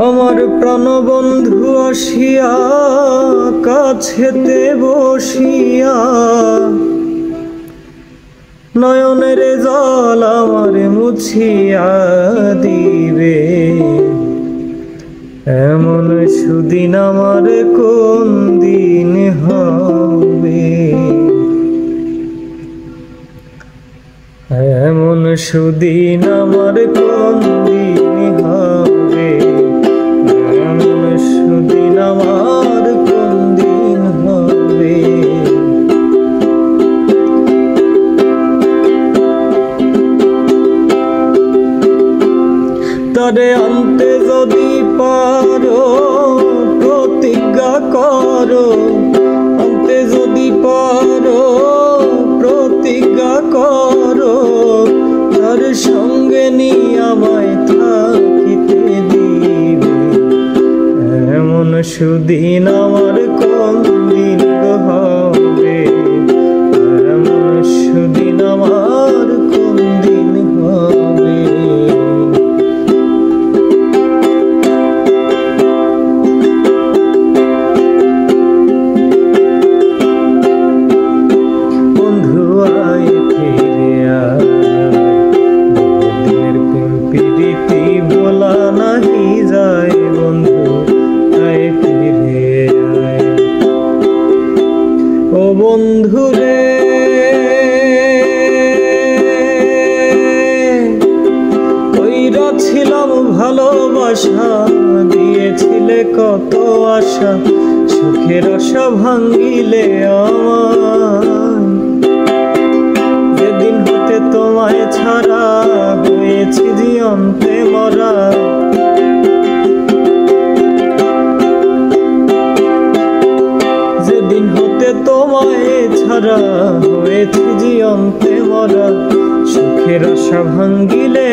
আমার প্রাণবন্ধু আসিয়া কাছেতে বসিয়া নয়নের জল আমার মুছিয়া দিবে। এমন সুদিন আমার কোন দিন হবে, এমন সুদিন আমার কোন দিন হবে, এমন সুদিন আমার কোন দিন হবে। তারে আনতে যদি পারো প্রতিজ্ঞা করো, আনতে যদি পারো প্রতিজ্ঞা করো, তার সঙ্গে নিয়ে আমায় থাকিতে দিবে। এমন সুদিন আমার কোন দিন হবে, এমন সুদিন আমার কোন দিন হবে। বলা নাহি যায় বন্ধু, আয় ফিরে আয়। ও বন্ধু রে, কইরা ছিলাম ভালোবাসা, দিয়েছিলে কত আশা, সুখের আশা ভাঙ্গিলে আমার। যেদিন হতে তোমায় ছাড়া হয়েছি জীবন্তে মরা, যেদিন হতে তোমায় ছাড়া হয়েছি জীবন্তে মরা, সুখের আশা ভাঙ্গিলে